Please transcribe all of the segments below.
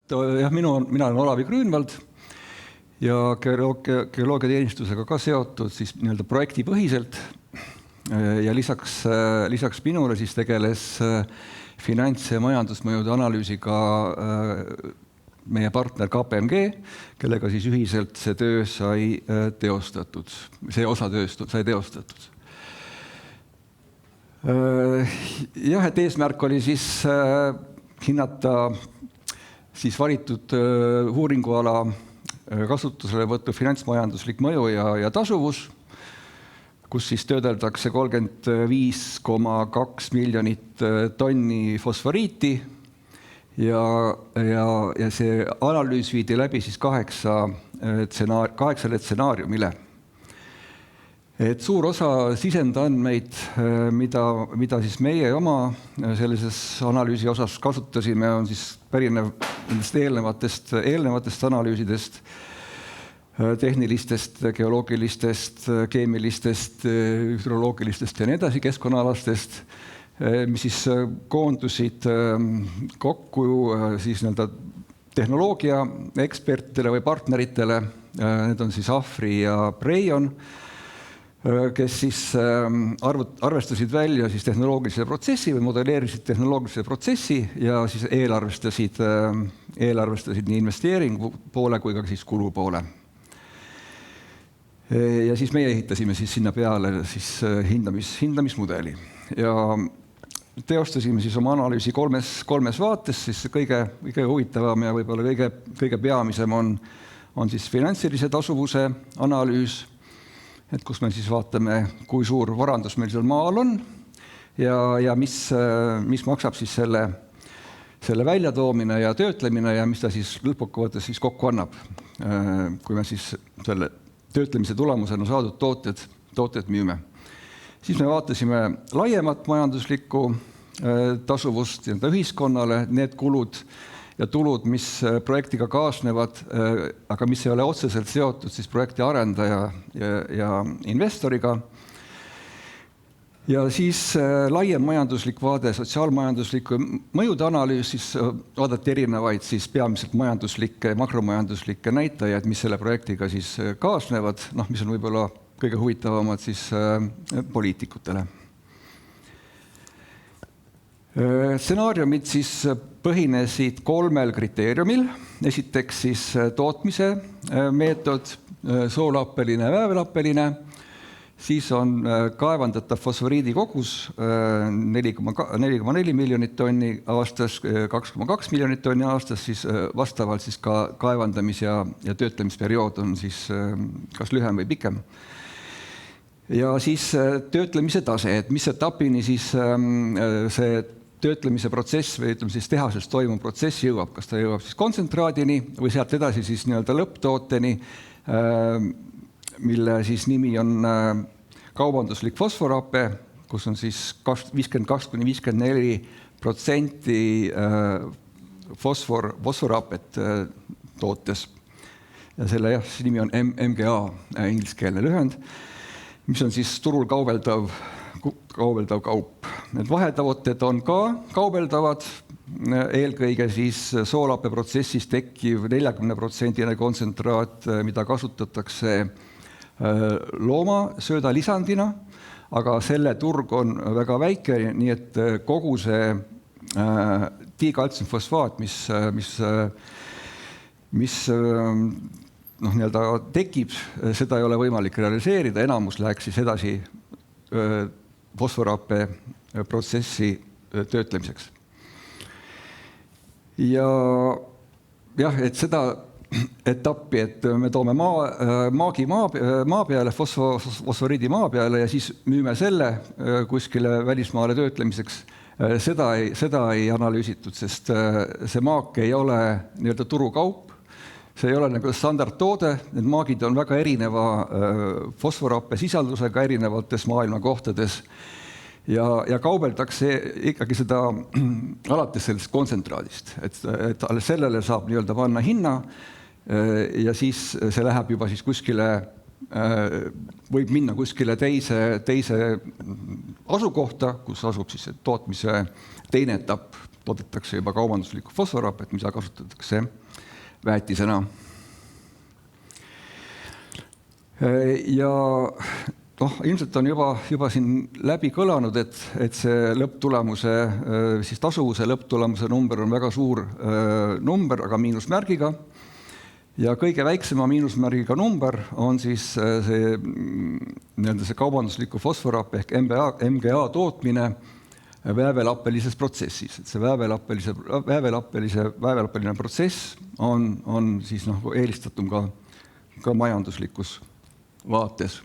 Jah, mina olen Olavi Grünwald ja geoloogiateenistusega ka seotud siis nii-öelda projektipõhiselt ja lisaks minule siis tegeles finants- ja majandusmõjude analüüsiga meie partner KPMG, kellega siis ühiselt see töö sai teostatud, see osa tööst sai teostatud. Jah, et eesmärk oli siis hinnata siis valitud uuringuala kasutuselevõtu finantsmajanduslik mõju ja tasuvus, kus siis töödeldakse 35,2 miljonit tonni fosforiiti ja see analüüs viidi läbi siis 8 stsenaariumile. Et suur osa sisendandmeid, mida siis meie oma sellises analüüsi osas kasutasime, on siis pärinev nendest eelnevatest analüüsidest, tehnilistest, geoloogilistest, keemilistest, hüdroloogilistest ja nii edasi keskkonnaalastest, mis siis koondusid kokku siis nii-öelda tehnoloogia ekspertidele või partneritele. Need on siis Afri ja Breion, kes siis arvestasid välja siis tehnoloogilise protsessi või modelleerisid tehnoloogilise protsessi ja siis eelarvestasid nii investeeringu poole kui ka siis kulu poole. Ja siis meie ehitasime siis sinna peale siis hindamismudeli ja teostasime siis oma analüüsi kolmes vaates, siis kõige huvitavam ja võib-olla kõige peamisem on siis finantsilise tasuvuse analüüs, et kus me siis vaatame, kui suur varandus meil seal maal on ja mis maksab siis selle väljatoomine ja töötlemine ja mis ta siis lõppkokkuvõttes siis kokku annab, kui me siis selle töötlemise tulemusena saadud tooted müüme. Siis me vaatasime laiemat majanduslikku tasuvust ühiskonnale, need kulud ja tulud, mis projektiga kaasnevad, aga mis ei ole otseselt seotud siis projekti arendaja ja investoriga. Ja siis laiem majanduslik vaade, sotsiaalmajandusliku mõjude analüüs, siis vaadati erinevaid siis peamiselt majanduslikke ja makromajanduslikke näitajaid, mis selle projektiga siis kaasnevad, mis on võib-olla kõige huvitavamad siis poliitikutele. Stsenaariumid siis põhinesid 3 kriteeriumil. Esiteks siis tootmise meetod, soolappeline ja väävelappeline. Siis on kaevandatav fosforiidi kogus 4,4 miljonit tonni aastas, 2,2 miljonit tonni aastas, siis vastavalt siis ka kaevandamis- ja töötlemisperiood on siis kas lühem või pikem. Ja siis töötlemise tase, et mis etapini siis see töötlemise protsess või ütleme siis tehases toimuv protsess jõuab, kas ta jõuab siis kontsentraadini või sealt edasi siis nii-öelda lõpptooteni, mille siis nimi on kaubanduslik fosforape, kus on siis 52–54% fosforapet tootes. Ja selle nimi on MGA, ingliskeelne lühend, mis on siis turul kaubeldav kaup. Need vahetooted on ka kaubeldavad, eelkõige siis soolappe protsessis tekkiv 40% kontsentraat, mida kasutatakse loomasööda lisandina, aga selle turg on väga väike, nii et kogu see dikaltsiumfosfaat, mis nii-öelda tekib, seda ei ole võimalik realiseerida, enamus läheks siis edasi fosforappe protsessi töötlemiseks. Ja jah, et seda etappi, et me toome maagi maa peale, fosforiidi maa peale ja siis müüme selle kuskile välismaale töötlemiseks, seda ei analüüsitud, sest see maak ei ole nii-öelda turukaup, see ei ole nagu standardtoode, need maagid on väga erineva fosforappe sisaldusega erinevates maailma kohtades ja kaubeldakse ikkagi seda alates sellest kontsentraadist, et alles sellele saab nii-öelda panna hinna ja siis see läheb juba siis kuskile, võib minna kuskile teise asukohta, kus asub siis tootmise teine etapp, toodetakse juba kaubanduslikku fosforapet, mida kasutatakse väetisena. Ja ilmselt on juba siin läbi kõlanud, et see lõpptulemuse, siis tasuvuse lõpptulemuse number on väga suur number, aga miinusmärgiga. Ja kõige väiksema miinusmärgiga number on siis see kaubandusliku fosforapi ehk MGA tootmine väävelappelises protsessis. Et see väävelappeline protsess on siis eelistatum ka majanduslikus vaates.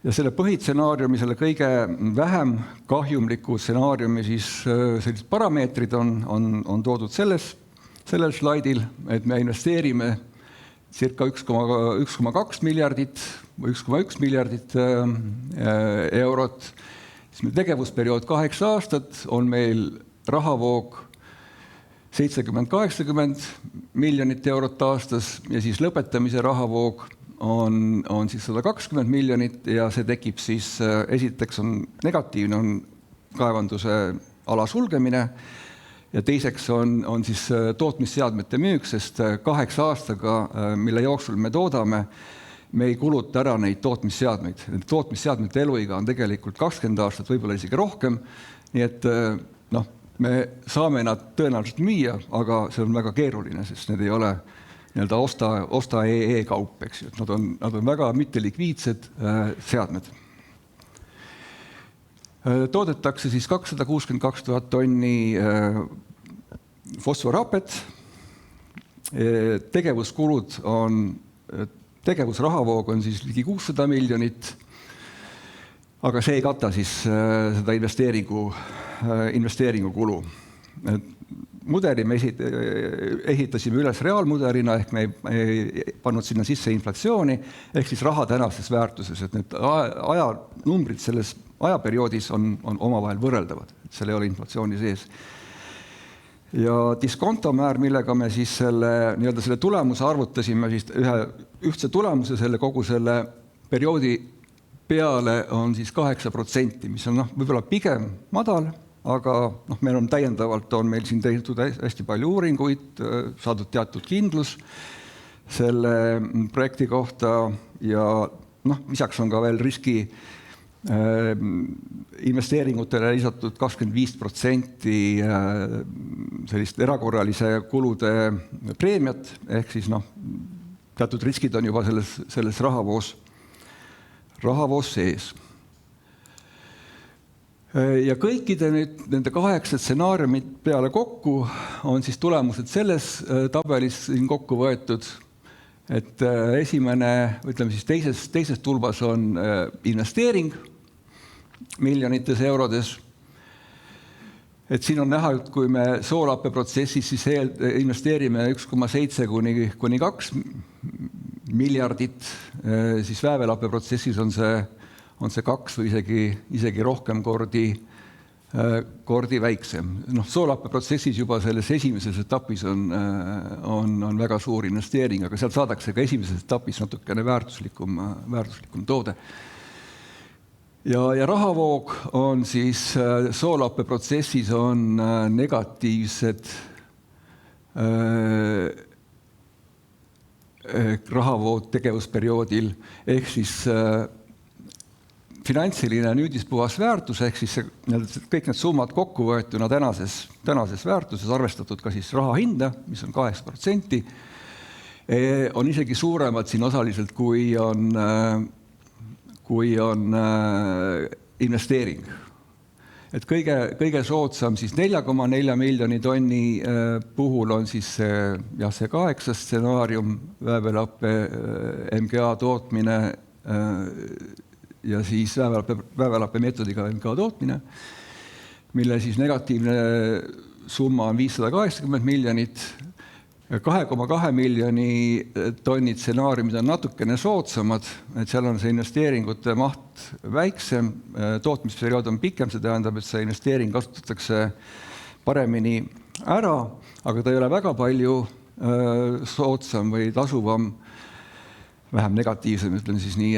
Ja selle põhitsenaariumi, selle kõige vähem kahjumliku stsenaariumi siis sellised parameetrid on toodud sellel slaidil, et me investeerime circa 1,2 miljardit või 1,1 miljardit eurot. Siis meil tegevusperiood 8 aastat on meil rahavoog 70-80 miljonit eurot aastas ja siis lõpetamise rahavoog on siis 120 miljonit ja see tekib siis, esiteks on negatiivne, on kaevanduse ala sulgemine ja teiseks on siis tootmisseadmete müük, sest 8 aastaga, mille jooksul me toodame, me ei kuluta ära neid tootmisseadmeid. Tootmisseadmete eluiga on tegelikult 20 aastat, võib-olla isegi rohkem, nii et me saame nad tõenäoliselt müüa, aga see on väga keeruline, sest need ei ole nii-öelda osta kaup, eks ju. Nad on väga mittelikviidsed seadmed. Toodetakse siis 262 000 tonni fosforapet. Tegevusrahavoog on siis ligi 600 miljonit, aga see ei kata siis seda investeeringu kulu. Mudeli me ehitasime üles reaalmudelina, ehk me ei pannud sinna sisse inflatsiooni, ehk siis raha tänases väärtuses, et need ajanumbrid selles ajaperioodis on omavahel võrreldavad, et seal ei ole inflatsiooni sees. Ja diskontomäär, millega me siis selle tulemuse arvutasime, siis ühtse tulemuse kogu selle perioodi peale on siis 8%, mis on võib-olla pigem madal, aga meil on täiendavalt meil siin tehtud hästi palju uuringuid, saadud teatud kindlus selle projekti kohta ja lisaks on ka veel riski investeeringutele lisatud 25% sellist erakorralise kulude preemiat, ehk siis teatud riskid on juba selles rahavoos sees. Ja kõikide nende 8 stsenaariumit peale kokku on siis tulemused selles tabelis siin kokku võetud, et esimene, ütleme siis teises tulbas on investeering miljonites eurodes. Et siin on näha, et kui me soolappe protsessis siis investeerime 1,7 kuni 2 miljardit, siis väävelappe protsessis on see 2 või isegi rohkem kordi väiksem. Soolappe protsessis juba selles esimeses etapis on väga suur investeering, aga sealt saadakse ka esimeses etapis natukene väärtuslikum toode. Ja rahavoog on siis soolappe protsessis on negatiivsed rahavood tegevusperioodil, ehk siis finantsiline nüüdispuhas väärtus, ehk siis kõik need summad kokku võetuna tänases väärtuses, arvestatud ka siis raha hinda, mis on 8%, on isegi suuremad siin osaliselt, kui on investeering. Et kõige soodsam siis 4,4 miljoni tonni puhul on siis see 8 stsenaarium, väävelappe MGA tootmine ja siis väävelappe meetodiga MGA tootmine, mille siis negatiivne summa on 580 miljonit. 2,2 miljoni tonni stsenaariumid on natukene soodsamad, et seal on see investeeringute maht väiksem, tootmisperiood on pikem, see tähendab, et see investeering kasutatakse paremini ära, aga ta ei ole väga palju soodsam või tasuvam, vähem negatiivsem, ütlen siis nii,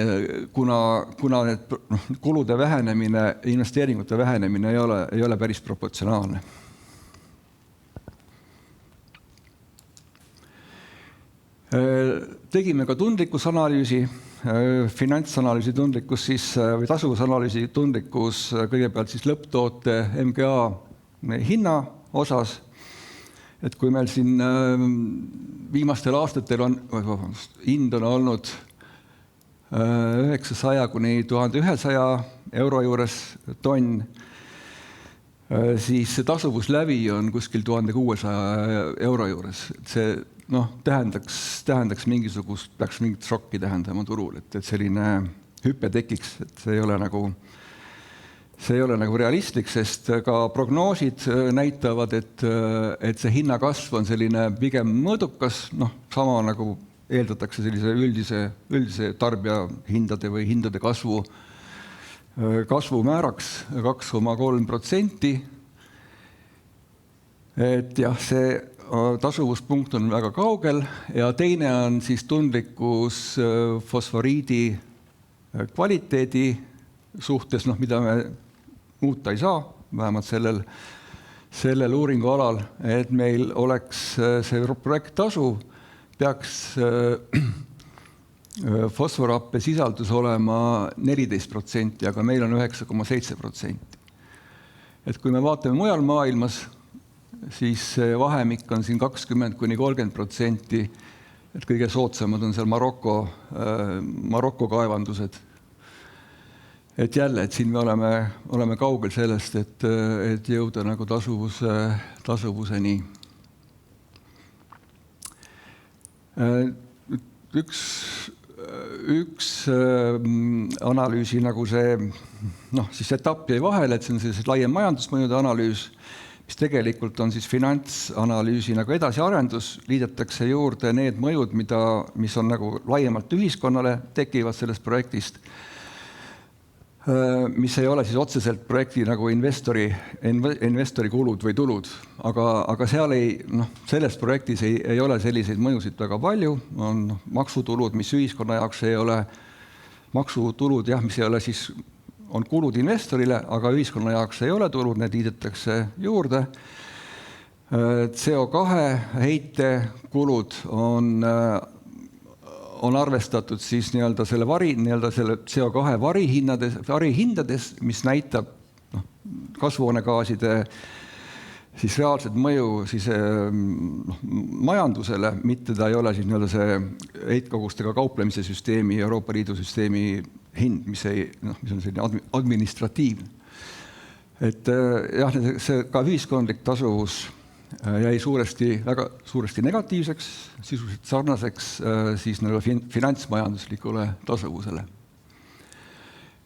kuna need kulude vähenemine, investeeringute vähenemine ei ole päris proportsionaalne. Tegime ka tundlikkusanalüüsi, finantsanalüüsi tundlikkus siis, või tasuvusanalüüsi tundlikkus kõigepealt siis lõpptoote MGA hinna osas. Et kui meil siin viimastel aastatel hind on olnud 900 kuni 1100 euro juures tonn, siis see tasuvuslävi on kuskil 1600 euro juures. See tähendaks mingisugust, peaks mingit šokki tähendama turul, et selline hüpe tekiks, et see ei ole nagu realistlik, sest ka prognoosid näitavad, et see hinnakasv on selline pigem mõõdukas, sama nagu eeldatakse sellise üldise tarbijahindade või hindade kasvu määraks 2,3%. Et jah, see tasuvuspunkt on väga kaugel ja teine on siis tundlikkus fosforiidi kvaliteedi suhtes, mida me muuta ei saa, vähemalt sellel uuringualal, et meil oleks see projekttasu, peaks fosforappe sisaldus olema 14%, aga meil on 9,7%. Et kui me vaatame mujal maailmas, siis vahemik on siin 20 kuni 30%, et kõige soodsamad on seal Maroko kaevandused. Et jälle, et siin me oleme kaugel sellest, et jõuda nagu tasuvuseni. Üks analüüsi nagu see, siis etapp jäi vahele, et see on selline laiem majandusmõjude analüüs, mis tegelikult on siis finantsanalüüsi nagu edasiarendus, liidetakse juurde need mõjud, mis on nagu laiemalt ühiskonnale tekivad sellest projektist, mis ei ole siis otseselt projekti nagu investori kulud või tulud, aga selles projektis ei ole selliseid mõjusid väga palju, on maksutulud, mis ühiskonna jaoks ei ole, maksutulud jah, mis ei ole siis, on kulud investorile, aga ühiskonna jaoks ei ole tulud, need liidetakse juurde. CO2 heite kulud on arvestatud siis selle CO2 varihindades, mis näitab kasvuhoonegaaside siis reaalset mõju siis majandusele, mitte ta ei ole siis see heitkogustega kauplemise süsteemi, Euroopa Liidu süsteemi hind, mis on selline administratiivne. Et jah, see ka ühiskondlik tasuvus jäi väga suuresti negatiivseks, sisuliselt sarnaseks siis finantsmajanduslikule tasuvusele.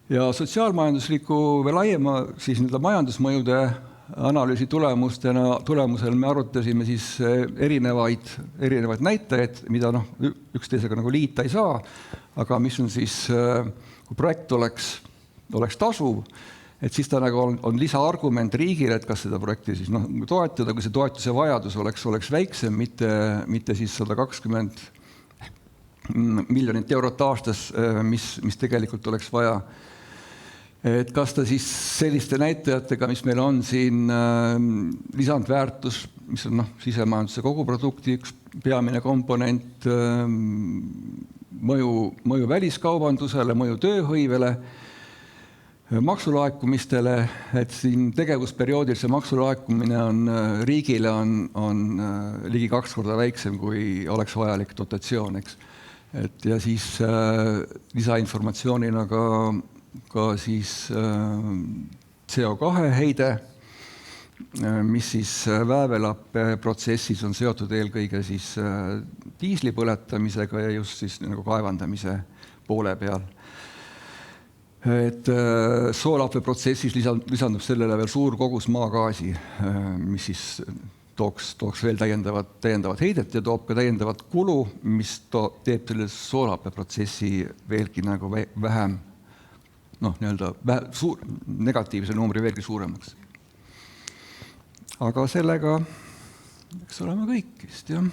Ja sotsiaalmajandusliku või laiema siis majandusmõjude analüüsi tulemusel me arutasime siis erinevaid näitajaid, mida üksteisega nagu liita ei saa, aga mis on siis, kui projekt oleks tasuv, et siis ta nagu on lisaargument riigile, et kas seda projekti siis toetada, kui see toetuse vajadus oleks väiksem, mitte siis 120 miljonit eurot aastas, mis tegelikult oleks vaja. Et kas ta siis selliste näitajatega, mis meil on siin lisandväärtus, mis on sisemajanduse koguprodukti üks peamine komponent, mõju väliskaubandusele, mõju tööhõivele, maksulaekumistele, et siin tegevusperioodil see maksulaekumine riigile on ligi 2 korda väiksem, kui oleks vajalik dotatsioon, eks. Et ja siis lisainformatsioonina ka siis CO2 heide, mis siis väävelappe protsessis on seotud eelkõige siis diisli põletamisega ja just siis nagu kaevandamise poole peal. Et soolappe protsessis lisandub sellele veel suur kogus maagaasi, mis siis tooks veel täiendavat heidet ja toob ka täiendavat kulu, mis teeb selle soolappe protsessi veelgi nagu vähem, negatiivse numbri veelgi suuremaks. Aga sellega eks oleme kõik vist, jah.